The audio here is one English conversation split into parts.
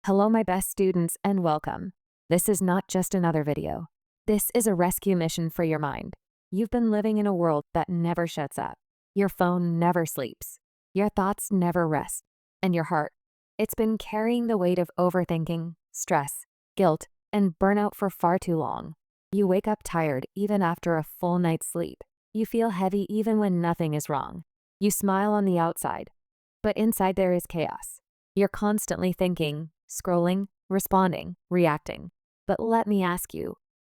Hello, my best students, and welcome. This is not just another video. This is a rescue mission for your mind. You've been living in a world that never shuts up. Your phone never sleeps. Your thoughts never rest. And your heart, it's been carrying the weight of overthinking, stress, guilt, and burnout for far too long. You wake up tired even after a full night's sleep. You feel heavy even when nothing is wrong. You smile on the outside, but inside there is chaos. You're constantly thinking, scrolling, responding, reacting. But let me ask you,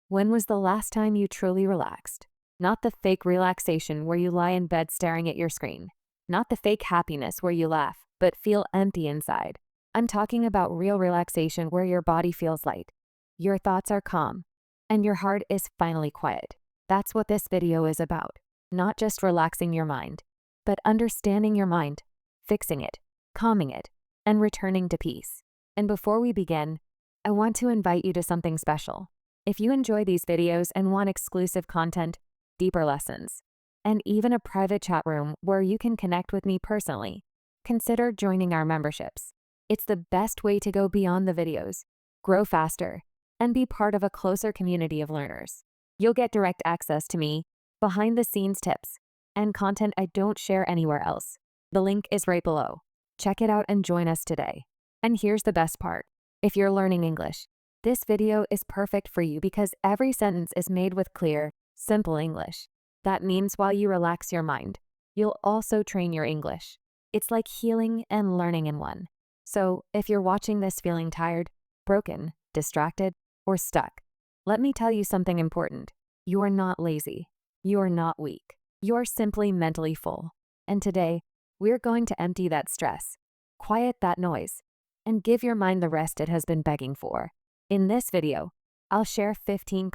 when was the last time you truly relaxed? Not the fake relaxation where you lie in bed staring at your screen. Not the fake happiness where you laugh, but feel empty inside. I'm talking about real relaxation where your body feels light, your thoughts are calm, and your heart is finally quiet. That's what this video is about. Not just relaxing your mind, but understanding your mind, fixing it, calming it, and returning to peace. And before we begin, I want to invite you to something special. If you enjoy these videos and want exclusive content, deeper lessons, and even a private chat room where you can connect with me personally, consider joining our memberships. It's the best way to go beyond the videos, grow faster, and be part of a closer community of learners. You'll get direct access to me, behind-the-scenes tips, and content I don't share anywhere else. The link is right below. Check it out and join us today. And here's the best part. If you're learning English, this video is perfect for you because every sentence is made with clear, simple English. That means while you relax your mind, you'll also train your English. It's like healing and learning in one. So if you're watching this feeling tired, broken, distracted, or stuck, let me tell you something important. You are not lazy. You are not weak. You are simply mentally full. And today, we're going to empty that stress, quiet that noise, and give your mind the rest it has been begging for. In this video, I'll share 15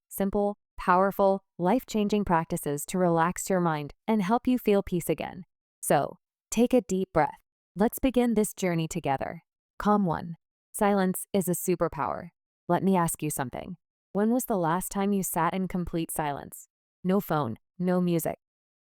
simple, powerful, life-changing practices to relax your mind and help you feel peace again. So, take a deep breath. Let's begin this journey together. Calm 1. Silence is a superpower. Let me ask you something. When was the last time you sat in complete silence? No phone, no music,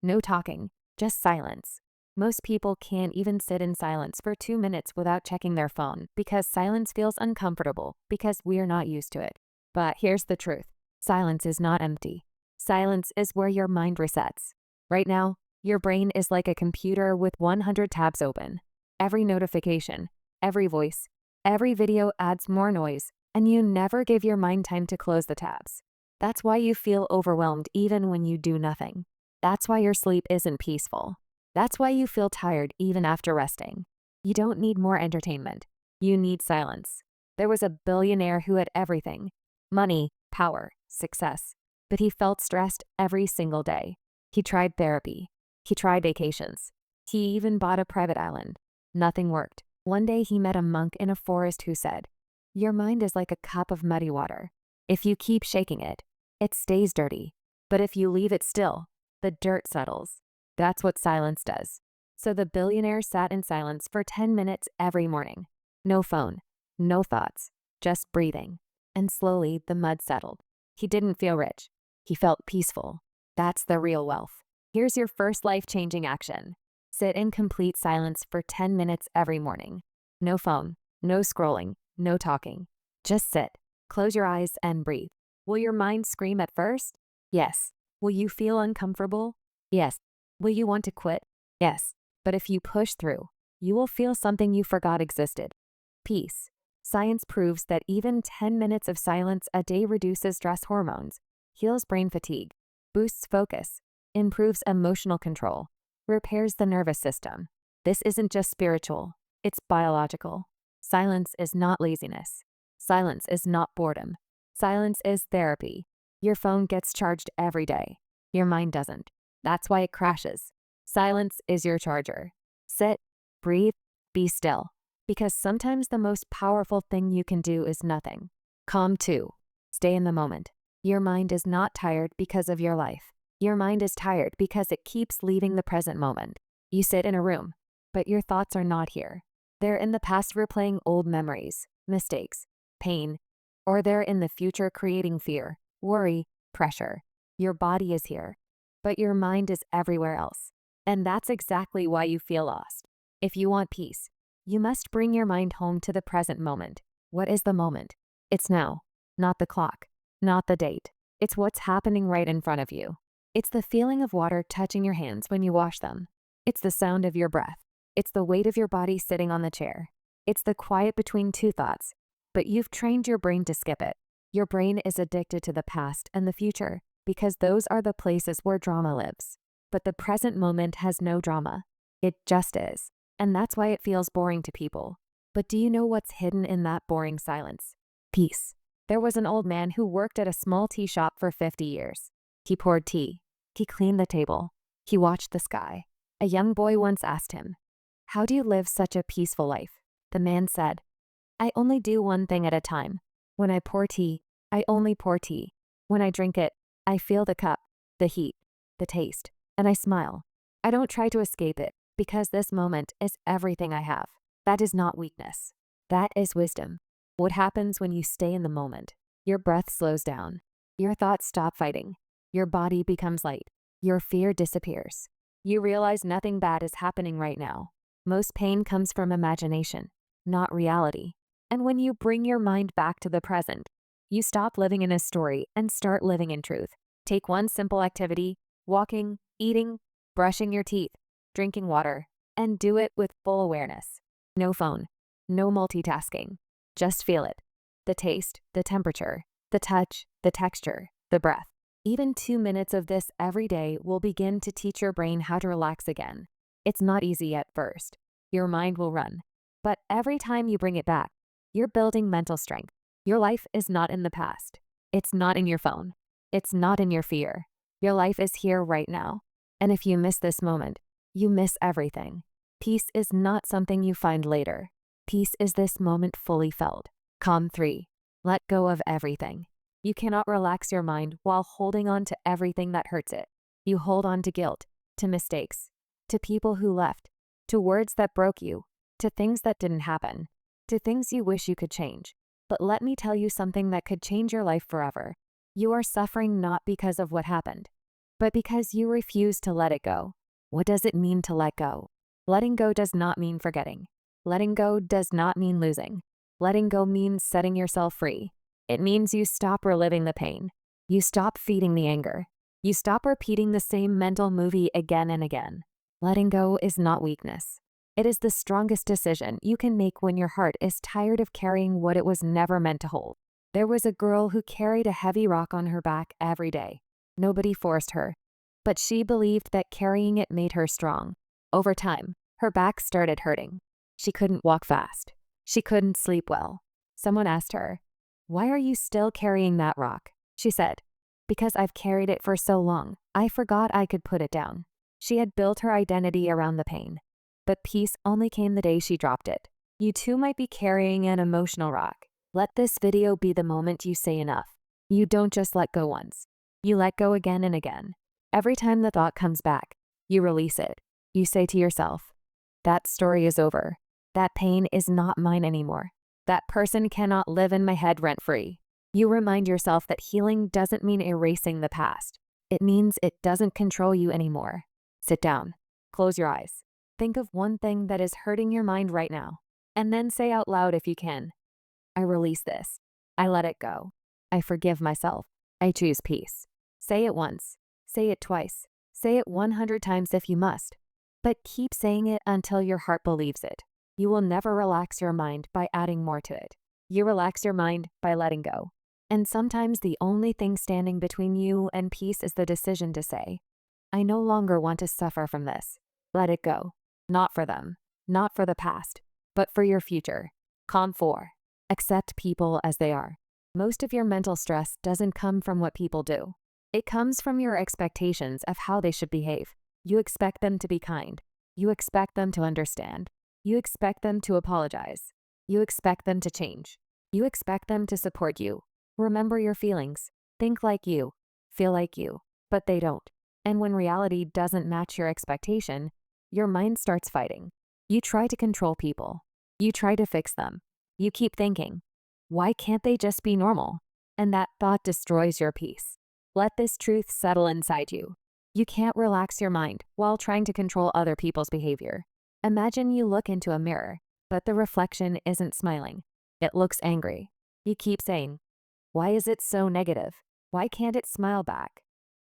no talking, just silence. Most people can't even sit in silence for 2 minutes without checking their phone because silence feels uncomfortable because we're not used to it. But here's the truth. Silence is not empty. Silence is where your mind resets. Right now, your brain is like a computer with 100 tabs open. Every notification, every voice, every video adds more noise, and you never give your mind time to close the tabs. That's why you feel overwhelmed even when you do nothing. That's why your sleep isn't peaceful. That's why you feel tired even after resting. You don't need more entertainment. You need silence. There was a billionaire who had everything: money, power, success. But he felt stressed every single day. He tried therapy. He tried vacations. He even bought a private island. Nothing worked. One day he met a monk in a forest who said, "Your mind is like a cup of muddy water. If you keep shaking it, it stays dirty. But if you leave it still, the dirt settles." That's what silence does. So the billionaire sat in silence for 10 minutes every morning. No phone, no thoughts, just breathing. And slowly the mud settled. He didn't feel rich. He felt peaceful. That's the real wealth. Here's your first life-changing action. Sit in complete silence for 10 minutes every morning. No phone, no scrolling, no talking. Just sit. Close your eyes and breathe. Will your mind scream at first? Yes. Will you feel uncomfortable? Yes. Will you want to quit? Yes. But if you push through, you will feel something you forgot existed: peace. Science proves that even 10 minutes of silence a day reduces stress hormones, heals brain fatigue, boosts focus, improves emotional control, repairs the nervous system. This isn't just spiritual, it's biological. Silence is not laziness. Silence is not boredom. Silence is therapy. Your phone gets charged every day. Your mind doesn't. That's why it crashes. Silence is your charger. Sit, breathe, be still. Because sometimes the most powerful thing you can do is nothing. Calm 2. Stay in the moment. Your mind is not tired because of your life. Your mind is tired because it keeps leaving the present moment. You sit in a room, but your thoughts are not here. They're in the past replaying old memories, mistakes, pain, or they're in the future creating fear, worry, pressure. Your body is here, but your mind is everywhere else. And that's exactly why you feel lost. If you want peace, You must bring your mind home to the present moment. What is the moment? It's now, not the clock, not the date. It's what's happening right in front of you. It's the feeling of water touching your hands when you wash them. It's the sound of your breath. It's the weight of your body sitting on the chair. It's the quiet between two thoughts. But you've trained your brain to skip it. Your brain is addicted to the past and the future because those are the places where drama lives. But the present moment has no drama. It just is. And that's why it feels boring to people. But do you know what's hidden in that boring silence? Peace. There was an old man who worked at a small tea shop for 50 years. He poured tea. He cleaned the table. He watched the sky. A young boy once asked him, "How do you live such a peaceful life?" The man said, "I only do one thing at a time. When I pour tea, I only pour tea. When I drink it, I feel the cup, the heat, the taste, and I smile. I don't try to escape it because this moment is everything I have." That is not weakness. That is wisdom. What happens when you stay in the moment? Your breath slows down. Your thoughts stop fighting. Your body becomes light. Your fear disappears. You realize nothing bad is happening right now. Most pain comes from imagination, not reality. And when you bring your mind back to the present, you stop living in a story and start living in truth. Take one simple activity, walking, eating, brushing your teeth, drinking water, and do it with full awareness. No phone, no multitasking. Just feel it. The taste, the temperature, the touch, the texture, the breath. Even 2 minutes of this every day will begin to teach your brain how to relax again. It's not easy at first. Your mind will run. But every time you bring it back, you're building mental strength. Your life is not in the past. It's not in your phone. It's not in your fear. Your life is here right now. And if you miss this moment, you miss everything. Peace is not something you find later. Peace is this moment fully felt. Calm 3. Let go of everything. You cannot relax your mind while holding on to everything that hurts it. You hold on to guilt, to mistakes, to people who left, to words that broke you, to things that didn't happen, to things you wish you could change. But let me tell you something that could change your life forever. You are suffering not because of what happened, but because you refuse to let it go. What does it mean to let go? Letting go does not mean forgetting. Letting go does not mean losing. Letting go means setting yourself free. It means you stop reliving the pain. You stop feeding the anger. You stop repeating the same mental movie again and again. Letting go is not weakness. It is the strongest decision you can make when your heart is tired of carrying what it was never meant to hold. There was a girl who carried a heavy rock on her back every day. Nobody forced her, but she believed that carrying it made her strong. Over time, her back started hurting. She couldn't walk fast. She couldn't sleep well. Someone asked her, "Why are you still carrying that rock?" She said, "Because I've carried it for so long, I forgot I could put it down." She had built her identity around the pain. But peace only came the day she dropped it. You too might be carrying an emotional rock. Let this video be the moment you say enough. You don't just let go once. You let go again and again. Every time the thought comes back, you release it. You say to yourself, "That story is over. That pain is not mine anymore. That person cannot live in my head rent-free." You remind yourself that healing doesn't mean erasing the past. It means it doesn't control you anymore. Sit down. Close your eyes. Think of one thing that is hurting your mind right now, and then say out loud if you can, "I release this. I let it go. I forgive myself. I choose peace." Say it once. Say it twice. Say it 100 times if you must. But keep saying it until your heart believes it. You will never relax your mind by adding more to it. You relax your mind by letting go. And sometimes the only thing standing between you and peace is the decision to say, "I no longer want to suffer from this." Let it go. Not for them, not for the past, but for your future. Calm 4. Accept people as they are. Most of your mental stress doesn't come from what people do. It comes from your expectations of how they should behave. You expect them to be kind. You expect them to understand. You expect them to apologize. You expect them to change. You expect them to support you. Remember your feelings. Think like you. Feel like you. But they don't. And when reality doesn't match your expectation, your mind starts fighting. You try to control people. You try to fix them. You keep thinking, "Why can't they just be normal?" And that thought destroys your peace. Let this truth settle inside you. You can't relax your mind while trying to control other people's behavior. Imagine you look into a mirror. But the reflection isn't smiling. It looks angry. You keep saying, "Why is it so negative? Why can't it smile back?"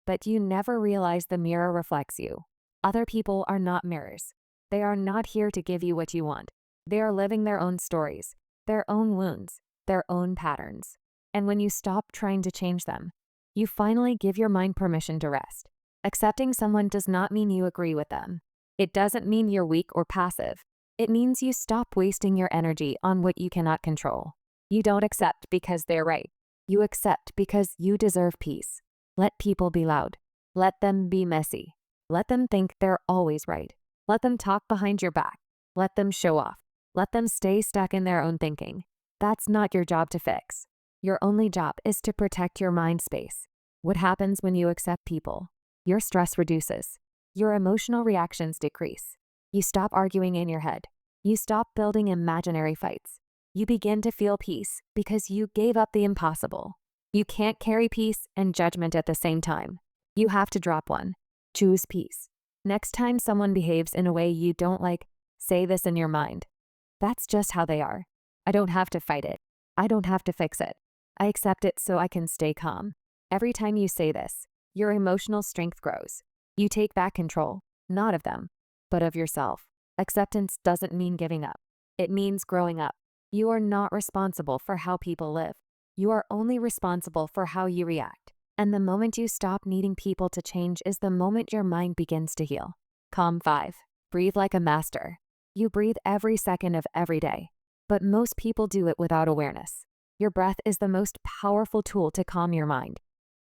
But you never realize the mirror reflects you. Other people are not mirrors. They are not here to give you what you want. They are living their own stories, their own wounds, their own patterns. And when you stop trying to change them, you finally give your mind permission to rest. Accepting someone does not mean you agree with them. It doesn't mean you're weak or passive. It means you stop wasting your energy on what you cannot control. You don't accept because they're right. You accept because you deserve peace. Let people be loud. Let them be messy. Let them think they're always right. Let them talk behind your back. Let them show off. Let them stay stuck in their own thinking. That's not your job to fix. Your only job is to protect your mind space. What happens when you accept people? Your stress reduces. Your emotional reactions decrease. You stop arguing in your head. You stop building imaginary fights. You begin to feel peace because you gave up the impossible. You can't carry peace and judgment at the same time. You have to drop one. Choose peace. Next time someone behaves in a way you don't like, say this in your mind. That's just how they are. I don't have to fight it. I don't have to fix it. I accept it so I can stay calm. Every time you say this, your emotional strength grows. You take back control, not of them, but of yourself. Acceptance doesn't mean giving up. It means growing up. You are not responsible for how people live. You are only responsible for how you react. And the moment you stop needing people to change is the moment your mind begins to heal. Calm 5. Breathe like a master. You breathe every second of every day, but most people do it without awareness. Your breath is the most powerful tool to calm your mind,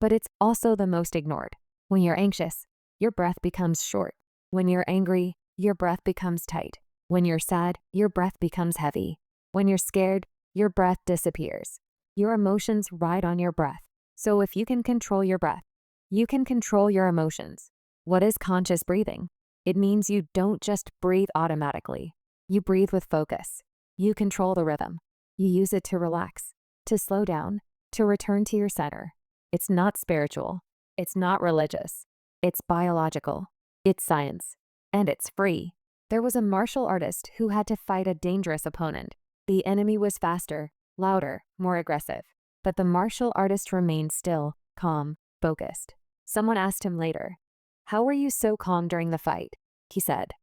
but it's also the most ignored. When you're anxious, your breath becomes short. When you're angry, your breath becomes tight. When you're sad, your breath becomes heavy. When you're scared, your breath disappears. Your emotions ride on your breath. So if you can control your breath, you can control your emotions. What is conscious breathing? It means you don't just breathe automatically. You breathe with focus. You control the rhythm. You use it to relax, to slow down, to return to your center. It's not spiritual. It's not religious. It's biological. It's science. And it's free. There was a martial artist who had to fight a dangerous opponent. The enemy was faster, louder, more aggressive. But the martial artist remained still, calm, focused. Someone asked him later, "How were you so calm during the fight?" He said,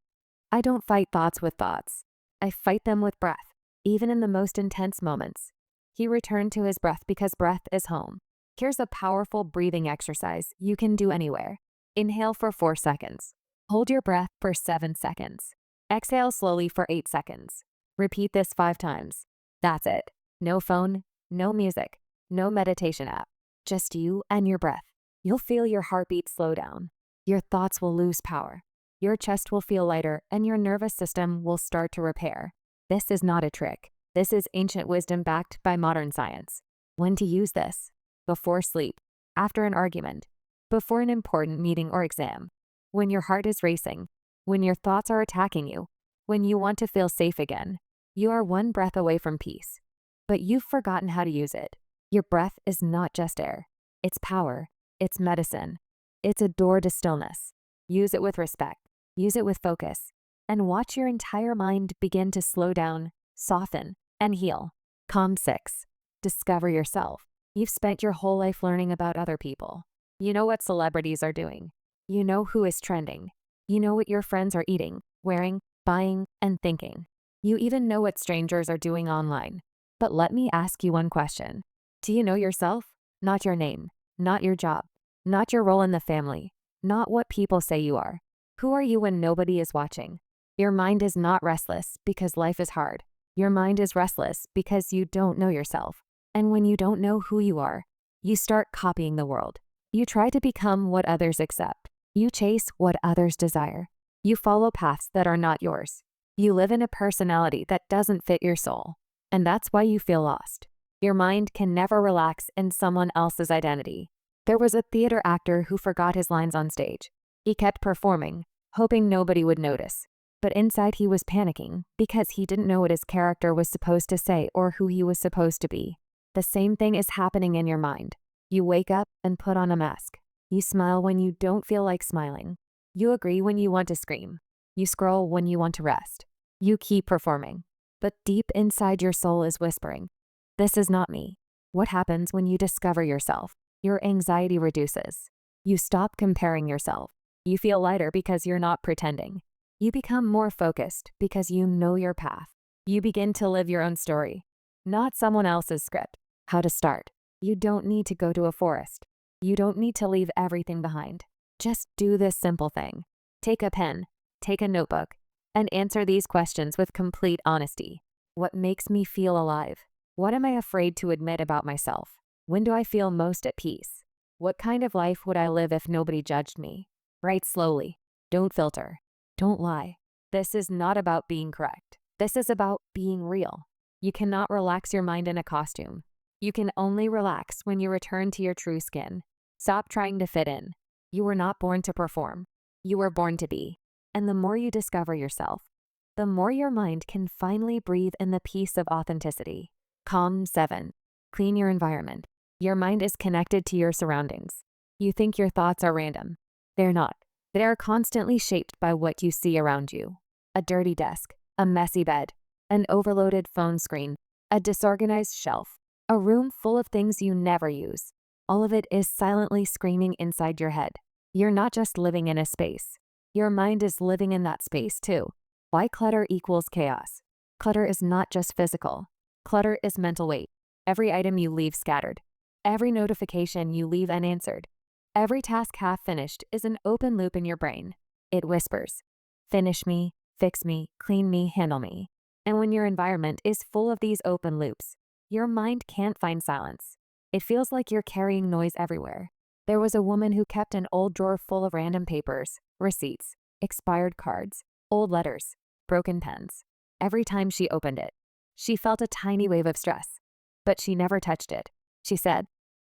"I don't fight thoughts with thoughts. I fight them with breath, even in the most intense moments." He returned to his breath because breath is home. Here's a powerful breathing exercise you can do anywhere. Inhale for 4 seconds. Hold your breath for 7 seconds. Exhale slowly for 8 seconds. Repeat this 5 times. That's it. No phone, no music, no meditation app. Just you and your breath. You'll feel your heartbeat slow down. Your thoughts will lose power. Your chest will feel lighter and your nervous system will start to repair. This is not a trick. This is ancient wisdom backed by modern science. When to use this? Before sleep, after an argument, before an important meeting or exam, when your heart is racing, when your thoughts are attacking you, when you want to feel safe again. You are one breath away from peace, but you've forgotten how to use it. Your breath is not just air. It's power. It's medicine. It's a door to stillness. Use it with respect. Use it with focus. And watch your entire mind begin to slow down, soften, and heal. Calm 6. Discover yourself. You've spent your whole life learning about other people. You know what celebrities are doing. You know who is trending. You know what your friends are eating, wearing, buying, and thinking. You even know what strangers are doing online. But let me ask you one question. Do you know yourself? Not your name, not your job, not your role in the family, not what people say you are. Who are you when nobody is watching? Your mind is not restless because life is hard. Your mind is restless because you don't know yourself. And when you don't know who you are, you start copying the world. You try to become what others accept. You chase what others desire. You follow paths that are not yours. You live in a personality that doesn't fit your soul. And that's why you feel lost. Your mind can never relax in someone else's identity. There was a theater actor who forgot his lines on stage. He kept performing, hoping nobody would notice. But inside he was panicking because he didn't know what his character was supposed to say or who he was supposed to be. The same thing is happening in your mind. You wake up and put on a mask. You smile when you don't feel like smiling. You agree when you want to scream. You scroll when you want to rest. You keep performing. But deep inside your soul is whispering, "This is not me." What happens when you discover yourself? Your anxiety reduces. You stop comparing yourself. You feel lighter because you're not pretending. You become more focused because you know your path. You begin to live your own story, not someone else's script. How to start? You don't need to go to a forest. You don't need to leave everything behind. Just do this simple thing. Take a pen, take a notebook, and answer these questions with complete honesty. What makes me feel alive? What am I afraid to admit about myself? When do I feel most at peace? What kind of life would I live if nobody judged me? Write slowly. Don't filter. Don't lie. This is not about being correct. This is about being real. You cannot relax your mind in a costume. You can only relax when you return to your true skin. Stop trying to fit in. You were not born to perform. You were born to be. And the more you discover yourself, the more your mind can finally breathe in the peace of authenticity. Calm 7. Clean your environment. Your mind is connected to your surroundings. You think your thoughts are random. They're not. They are constantly shaped by what you see around you. A dirty desk, a messy bed, an overloaded phone screen, a disorganized shelf, a room full of things you never use. All of it is silently screaming inside your head. You're not just living in a space. Your mind is living in that space too. Why clutter equals chaos? Clutter is not just physical. Clutter is mental weight. Every item you leave scattered. Every notification you leave unanswered. Every task half finished is an open loop in your brain. It whispers, "Finish me, fix me, clean me, handle me." And when your environment is full of these open loops, your mind can't find silence. It feels like you're carrying noise everywhere. There was a woman who kept an old drawer full of random papers, receipts, expired cards, old letters, broken pens. Every time she opened it, she felt a tiny wave of stress. But she never touched it. She said,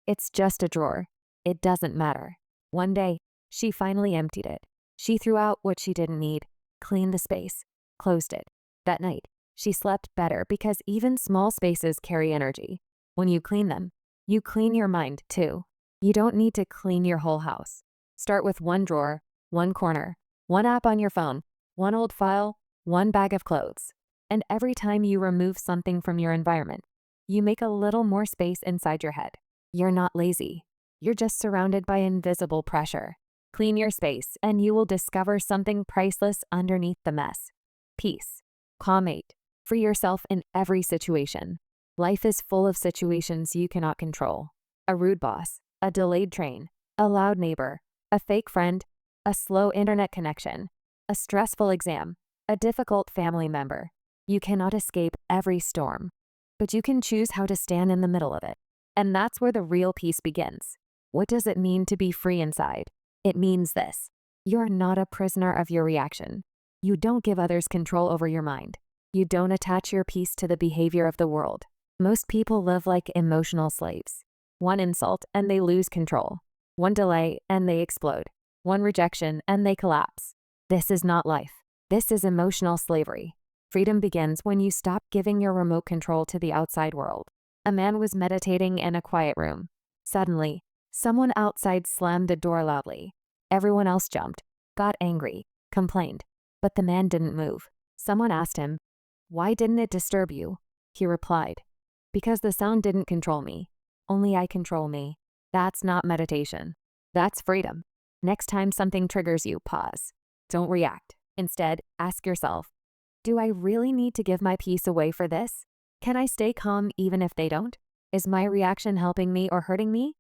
"It's just a drawer. It doesn't matter." One day, she finally emptied it. She threw out what she didn't need, cleaned the space, closed it. That night, she slept better because even small spaces carry energy. When you clean them, you clean your mind too. You don't need to clean your whole house. Start with one drawer, one corner, one app on your phone, one old file, one bag of clothes. And every time you remove something from your environment, you make a little more space inside your head. You're not lazy. You're just surrounded by invisible pressure. Clean your space, and you will discover something priceless underneath the mess. Peace. Calm 8. Free yourself in every situation. Life is full of situations you cannot control. A rude boss, a delayed train, a loud neighbor, a fake friend, a slow internet connection, a stressful exam, a difficult family member. You cannot escape every storm, but you can choose how to stand in the middle of it. And that's where the real peace begins. What does it mean to be free inside? It means this: you're not a prisoner of your reaction. You don't give others control over your mind. You don't attach your peace to the behavior of the world. Most people live like emotional slaves. One insult and they lose control. One delay and they explode. One rejection and they collapse. This is not life. This is emotional slavery. Freedom begins when you stop giving your remote control to the outside world. A man was meditating in a quiet room. Suddenly, someone outside slammed the door loudly. Everyone else jumped, got angry, complained. But the man didn't move. Someone asked him, "Why didn't it disturb you?" He replied, "Because the sound didn't control me. Only I control me." That's not meditation. That's freedom. Next time something triggers you, pause. Don't react. Instead, ask yourself, do I really need to give my peace away for this? Can I stay calm even if they don't? Is my reaction helping me or hurting me?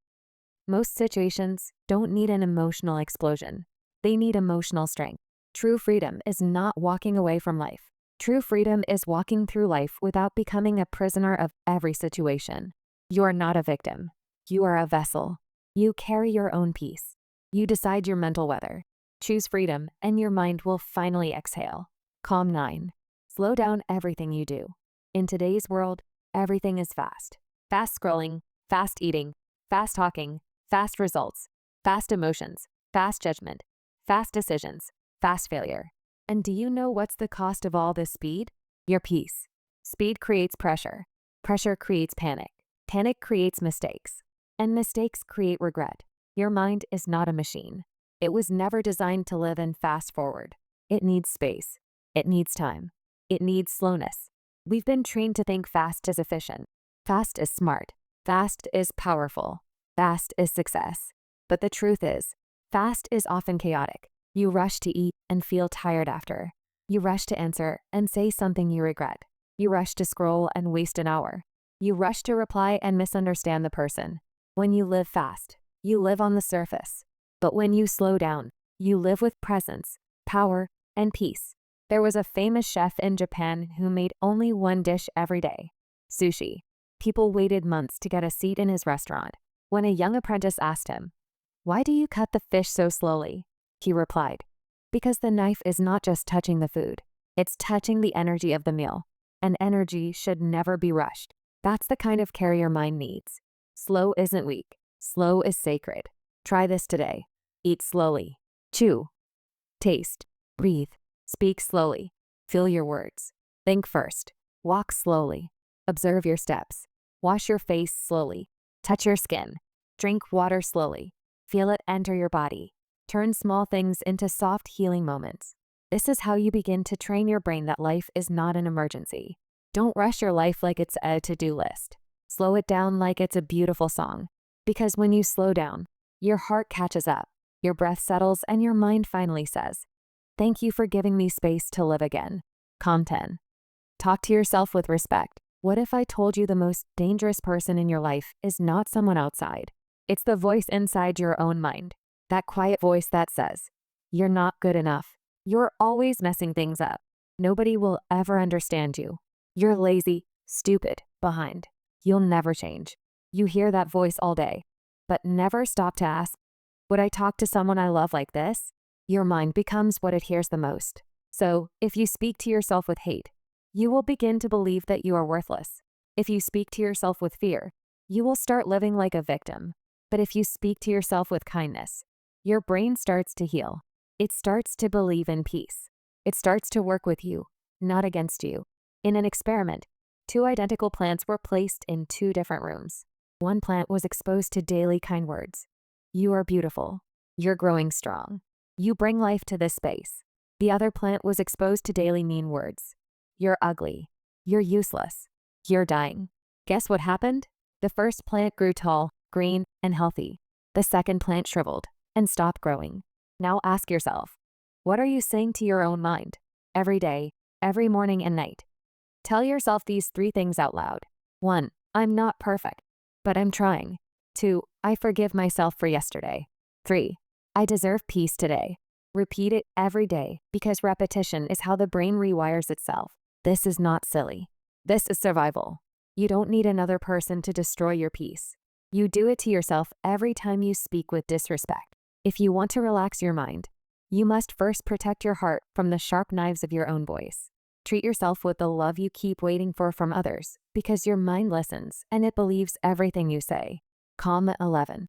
Most situations don't need an emotional explosion. They need emotional strength. True freedom is not walking away from life. True freedom is walking through life without becoming a prisoner of every situation. You are not a victim. You are a vessel. You carry your own peace. You decide your mental weather. Choose freedom, and your mind will finally exhale. Calm 9. Slow down everything you do. In today's world, everything is fast. Fast scrolling, fast eating, fast talking, fast results, fast emotions, fast judgment, fast decisions, fast failure. And do you know what's the cost of all this speed? Your peace. Speed creates pressure. Pressure creates panic. Panic creates mistakes. And mistakes create regret. Your mind is not a machine. It was never designed to live in fast forward. It needs space. It needs time. It needs slowness. We've been trained to think fast is efficient, fast is smart, fast is powerful, fast is success. But the truth is, fast is often chaotic. You rush to eat and feel tired after. You rush to answer and say something you regret. You rush to scroll and waste an hour. You rush to reply and misunderstand the person. When you live fast, you live on the surface. But when you slow down, you live with presence, power, and peace. There was a famous chef in Japan who made only one dish every day: sushi. People waited months to get a seat in his restaurant. When a young apprentice asked him, "Why do you cut the fish so slowly?" he replied, "Because the knife is not just touching the food, it's touching the energy of the meal, and energy should never be rushed." That's the kind of care your mind needs. Slow isn't weak. Slow is sacred. Try this today. Eat slowly. Chew. Taste. Breathe. Speak slowly. Feel your words. Think first. Walk slowly. Observe your steps. Wash your face slowly. Touch your skin. Drink water slowly. Feel it enter your body. Turn small things into soft healing moments. This is how you begin to train your brain that life is not an emergency. Don't rush your life like it's a to-do list. Slow it down like it's a beautiful song. Because when you slow down, your heart catches up, your breath settles, and your mind finally says, "Thank you for giving me space to live again." Calm 10. Talk to yourself with respect. What if I told you the most dangerous person in your life is not someone outside? It's the voice inside your own mind. That quiet voice that says, "You're not good enough. You're always messing things up. Nobody will ever understand you. You're lazy, stupid, behind. You'll never change." You hear that voice all day, but never stop to ask, "Would I talk to someone I love like this?" Your mind becomes what it hears the most. So, if you speak to yourself with hate, you will begin to believe that you are worthless. If you speak to yourself with fear, you will start living like a victim. But if you speak to yourself with kindness, your brain starts to heal. It starts to believe in peace. It starts to work with you, not against you. In an experiment, 2 identical plants were placed in 2 different rooms. One plant was exposed to daily kind words. "You are beautiful. You're growing strong. You bring life to this space." The other plant was exposed to daily mean words. "You're ugly. You're useless. You're dying." Guess what happened? The first plant grew tall, green, and healthy. The second plant shriveled and stopped growing. Now ask yourself, what are you saying to your own mind? Every day, every morning and night. Tell yourself these 3 things out loud. 1. I'm not perfect, but I'm trying. 2. I forgive myself for yesterday. 3. I deserve peace today. Repeat it every day because repetition is how the brain rewires itself. This is not silly. This is survival. You don't need another person to destroy your peace. You do it to yourself every time you speak with disrespect. If you want to relax your mind, you must first protect your heart from the sharp knives of your own voice. Treat yourself with the love you keep waiting for from others, because your mind listens and it believes everything you say. Calm 11.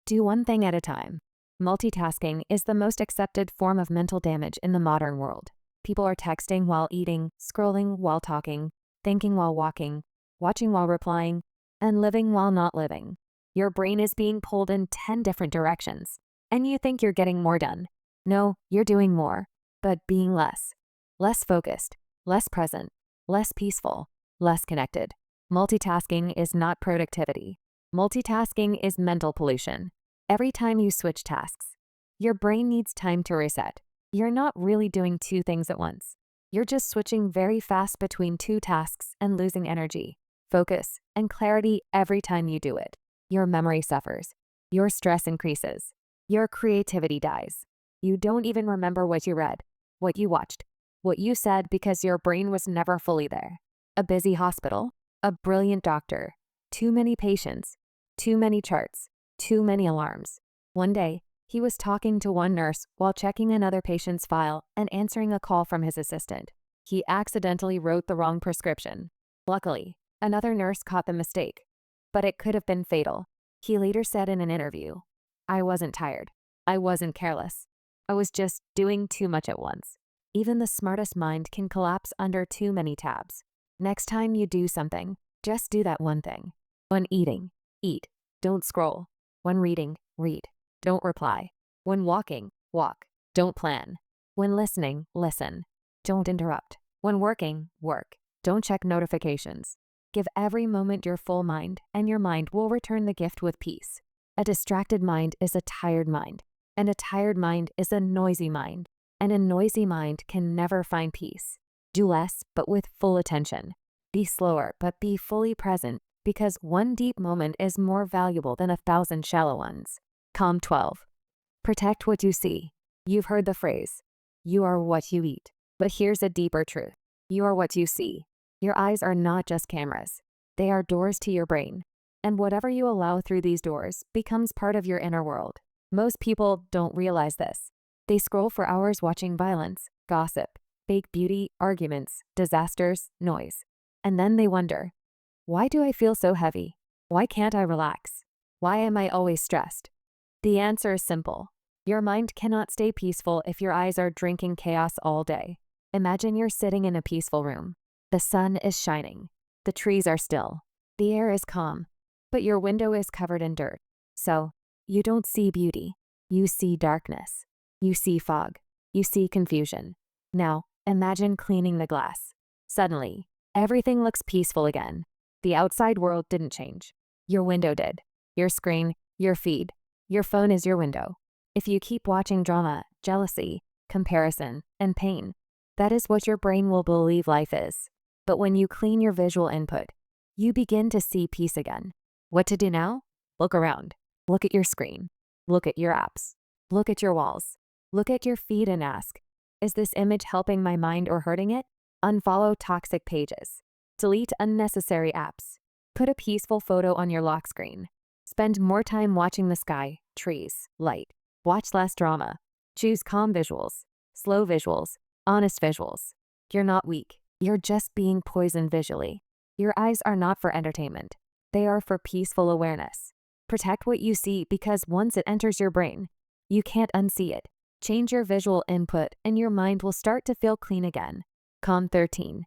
Do one thing at a time. Multitasking is the most accepted form of mental damage in the modern world. People are texting while eating, scrolling while talking, thinking while walking, watching while replying, and living while not living. Your brain is being pulled in 10 different directions, and you think you're getting more done. No, you're doing more, but being less. Less focused, less present, less peaceful, less connected. Multitasking is not productivity. Multitasking is mental pollution. Every time you switch tasks, your brain needs time to reset. You're not really doing 2 things at once. You're just switching very fast between 2 tasks and losing energy, focus, and clarity every time you do it. Your memory suffers. Your stress increases. Your creativity dies. You don't even remember what you read, what you watched, what you said because your brain was never fully there. A busy hospital, a brilliant doctor, too many patients, too many charts, too many alarms. One day, he was talking to one nurse while checking another patient's file and answering a call from his assistant. He accidentally wrote the wrong prescription. Luckily, another nurse caught the mistake, but it could have been fatal. He later said in an interview, "I wasn't tired. I wasn't careless. I was just doing too much at once." Even the smartest mind can collapse under too many tabs. Next time you do something, just do that one thing. When eating, eat. Don't scroll. When reading, read. Don't reply. When walking, walk. Don't plan. When listening, listen. Don't interrupt. When working, work. Don't check notifications. Give every moment your full mind, and your mind will return the gift with peace. A distracted mind is a tired mind, and a tired mind is a noisy mind, and a noisy mind can never find peace. Do less, but with full attention. Be slower, but be fully present, because one deep moment is more valuable than 1,000 shallow ones. Calm 12. Protect what you see. You've heard the phrase, you are what you eat. But here's a deeper truth. You are what you see. Your eyes are not just cameras. They are doors to your brain. And whatever you allow through these doors becomes part of your inner world. Most people don't realize this. They scroll for hours watching violence, gossip, fake beauty, arguments, disasters, noise. And then they wonder, why do I feel so heavy? Why can't I relax? Why am I always stressed? The answer is simple. Your mind cannot stay peaceful if your eyes are drinking chaos all day. Imagine you're sitting in a peaceful room. The sun is shining. The trees are still. The air is calm. But your window is covered in dirt. So, you don't see beauty. You see darkness. You see fog. You see confusion. Now, imagine cleaning the glass. Suddenly, everything looks peaceful again. The outside world didn't change. Your window did. Your screen, your feed. Your phone is your window. If you keep watching drama, jealousy, comparison, and pain, that is what your brain will believe life is. But when you clean your visual input, you begin to see peace again. What to do now? Look around. Look at your screen. Look at your apps. Look at your walls. Look at your feed and ask, is this image helping my mind or hurting it? Unfollow toxic pages. Delete unnecessary apps. Put a peaceful photo on your lock screen. Spend more time watching the sky, trees, light. Watch less drama. Choose calm visuals, slow visuals, honest visuals. You're not weak. You're just being poisoned visually. Your eyes are not for entertainment. They are for peaceful awareness. Protect what you see because once it enters your brain, you can't unsee it. Change your visual input and your mind will start to feel clean again. Calm 13.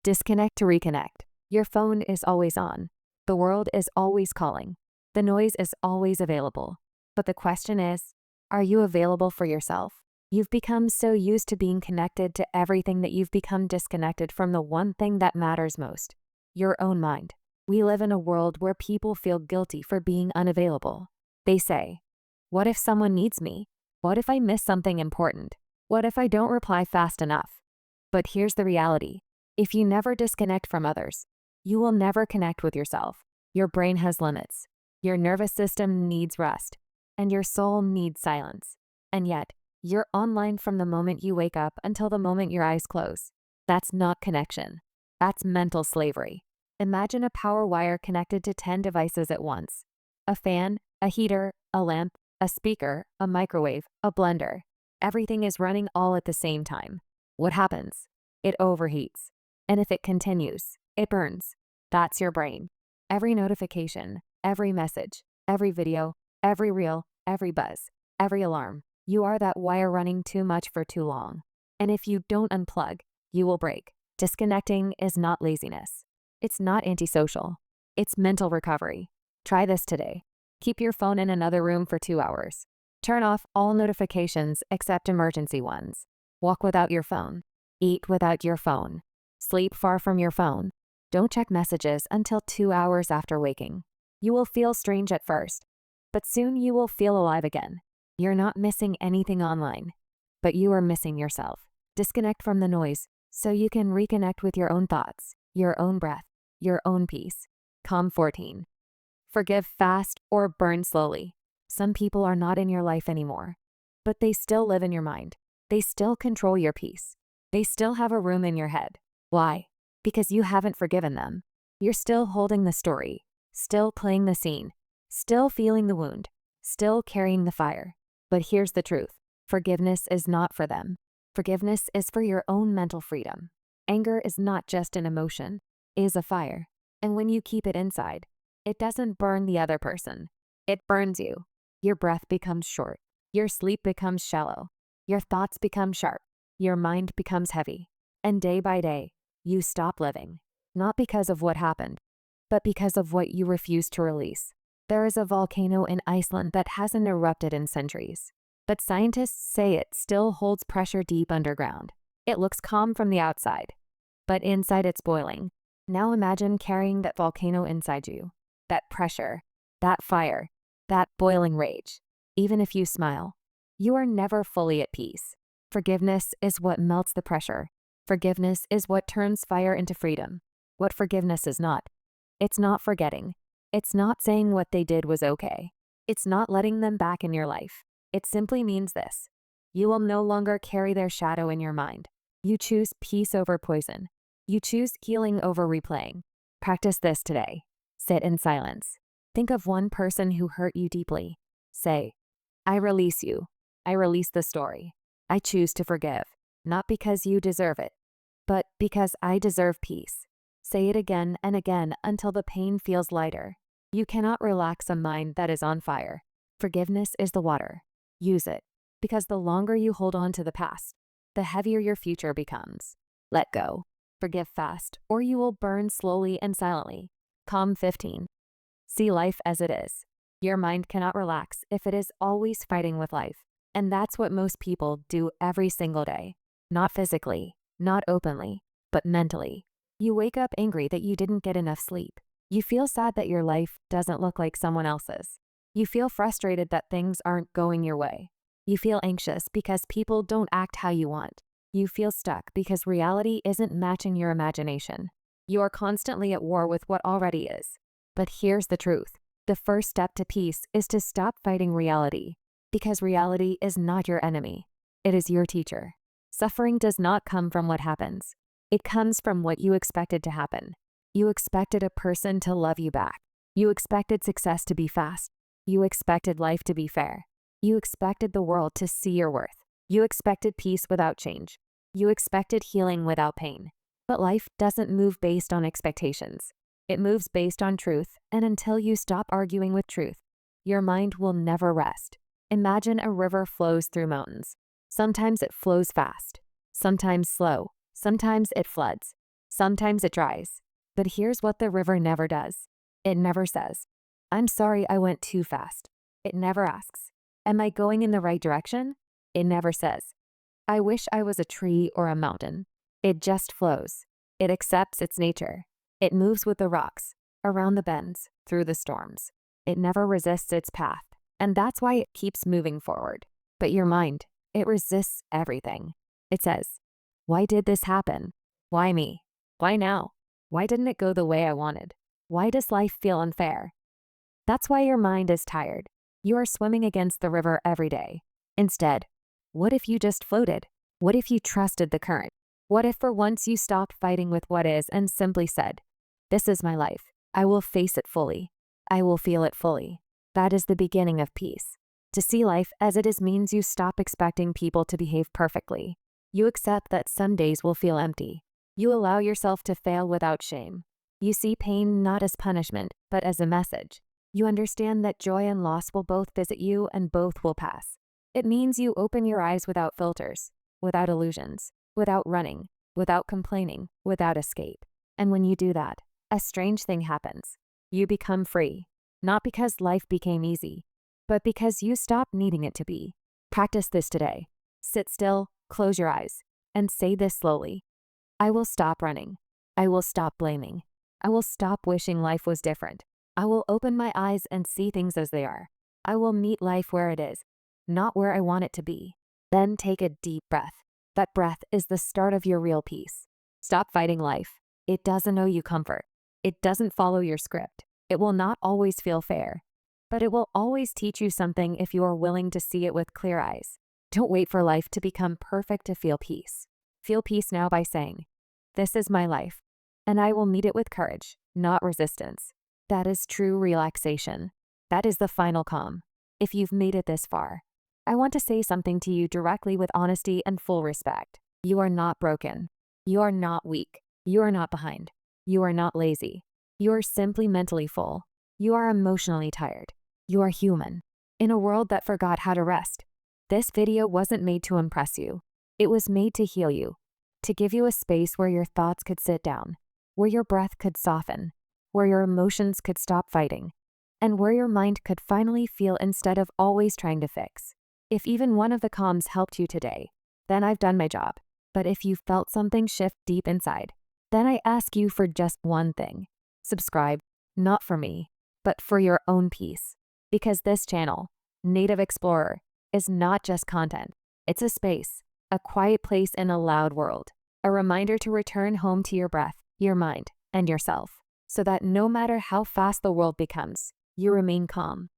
Disconnect to reconnect. Your phone is always on. The world is always calling. The noise is always available. But the question is, are you available for yourself? You've become so used to being connected to everything that you've become disconnected from the one thing that matters most, your own mind. We live in a world where people feel guilty for being unavailable. They say, what if someone needs me? What if I miss something important? What if I don't reply fast enough? But here's the reality. If you never disconnect from others, you will never connect with yourself. Your brain has limits. Your nervous system needs rest. And your soul needs silence. And yet, you're online from the moment you wake up until the moment your eyes close. That's not connection. That's mental slavery. Imagine a power wire connected to 10 devices at once. A fan, a heater, a lamp, a speaker, a microwave, a blender. Everything is running all at the same time. What happens? It overheats. And if it continues, it burns. That's your brain. Every notification, every message, every video, every reel, every buzz, every alarm. You are that wire running too much for too long. And if you don't unplug, you will break. Disconnecting is not laziness. It's not antisocial. It's mental recovery. Try this today. Keep your phone in another room for 2 hours. Turn off all notifications except emergency ones. Walk without your phone. Eat without your phone. Sleep far from your phone. Don't check messages until 2 hours after waking. You will feel strange at first, but soon you will feel alive again. You're not missing anything online, but you are missing yourself. Disconnect from the noise so you can reconnect with your own thoughts, your own breath, your own peace. Calm 14. Forgive fast or burn slowly. Some people are not in your life anymore, but they still live in your mind. They still control your peace. They still have a room in your head. Why? Because you haven't forgiven them. You're still holding the story, still playing the scene, still feeling the wound, still carrying the fire. But here's the truth. Forgiveness is not for them. Forgiveness is for your own mental freedom. Anger is not just an emotion, it is a fire. And when you keep it inside, it doesn't burn the other person. It burns you. Your breath becomes short. Your sleep becomes shallow. Your thoughts become sharp. Your mind becomes heavy. And day by day, you stop living. Not because of what happened, but because of what you refuse to release. There is a volcano in Iceland that hasn't erupted in centuries, but scientists say it still holds pressure deep underground. It looks calm from the outside, but inside it's boiling. Now imagine carrying that volcano inside you, that pressure, that fire, that boiling rage. Even if you smile, you are never fully at peace. Forgiveness is what melts the pressure. Forgiveness is what turns fire into freedom. What forgiveness is not. It's not forgetting. It's not saying what they did was okay. It's not letting them back in your life. It simply means this: you will no longer carry their shadow in your mind. You choose peace over poison. You choose healing over replaying. Practice this today. Sit in silence. Think of one person who hurt you deeply. Say, I release you. I release the story. I choose to forgive, not because you deserve it, but because I deserve peace. Say it again and again until the pain feels lighter. You cannot relax a mind that is on fire. Forgiveness is the water. Use it, because the longer you hold on to the past, the heavier your future becomes. Let go. Forgive fast, or you will burn slowly and silently. Calm 15. See life as it is. Your mind cannot relax if it is always fighting with life. And that's what most people do every single day. Not physically, not openly, but mentally. You wake up angry that you didn't get enough sleep. You feel sad that your life doesn't look like someone else's. You feel frustrated that things aren't going your way. You feel anxious because people don't act how you want. You feel stuck because reality isn't matching your imagination. You are constantly at war with what already is. But here's the truth. The first step to peace is to stop fighting reality. Because reality is not your enemy. It is your teacher. Suffering does not come from what happens. It comes from what you expected to happen. You expected a person to love you back. You expected success to be fast. You expected life to be fair. You expected the world to see your worth. You expected peace without change. You expected healing without pain. But life doesn't move based on expectations. It moves based on truth, and until you stop arguing with truth, your mind will never rest. Imagine a river flows through mountains. Sometimes it flows fast, sometimes slow, sometimes it floods, sometimes it dries. But here's what the river never does. It never says, I'm sorry I went too fast. It never asks, am I going in the right direction? It never says, I wish I was a tree or a mountain. It just flows. It accepts its nature. It moves with the rocks, around the bends, through the storms. It never resists its path. And that's why it keeps moving forward. But your mind, it resists everything. It says, why did this happen? Why me? Why now? Why didn't it go the way I wanted? Why does life feel unfair? That's why your mind is tired. You are swimming against the river every day. Instead, what if you just floated? What if you trusted the current? What if for once you stopped fighting with what is and simply said, this is my life. I will face it fully. I will feel it fully. That is the beginning of peace. To see life as it is means you stop expecting people to behave perfectly. You accept that some days will feel empty. You allow yourself to fail without shame. You see pain not as punishment, but as a message. You understand that joy and loss will both visit you and both will pass. It means you open your eyes without filters, without illusions, without running, without complaining, without escape. And when you do that, a strange thing happens. You become free. Not because life became easy, but because you stopped needing it to be. Practice this today. Sit still, close your eyes, and say this slowly. I will stop running. I will stop blaming. I will stop wishing life was different. I will open my eyes and see things as they are. I will meet life where it is, not where I want it to be. Then take a deep breath. That breath is the start of your real peace. Stop fighting life. It doesn't owe you comfort. It doesn't follow your script. It will not always feel fair, but it will always teach you something if you are willing to see it with clear eyes. Don't wait for life to become perfect to feel peace. Feel peace now by saying, this is my life, and I will meet it with courage, not resistance. That is true relaxation. That is the final calm. If you've made it this far, I want to say something to you directly with honesty and full respect. You are not broken. You are not weak. You are not behind. You are not lazy. You are simply mentally full. You are emotionally tired. You are human. In a world that forgot how to rest. This video wasn't made to impress you. It was made to heal you. To give you a space where your thoughts could sit down. Where your breath could soften. Where your emotions could stop fighting. And where your mind could finally feel instead of always trying to fix. If even one of the calms helped you today, then I've done my job. But if you felt something shift deep inside, then I ask you for just one thing. Subscribe, not for me, but for your own peace. Because this channel, Native Explorer, is not just content. It's a space, a quiet place in a loud world, a reminder to return home to your breath, your mind, and yourself, so that no matter how fast the world becomes, you remain calm,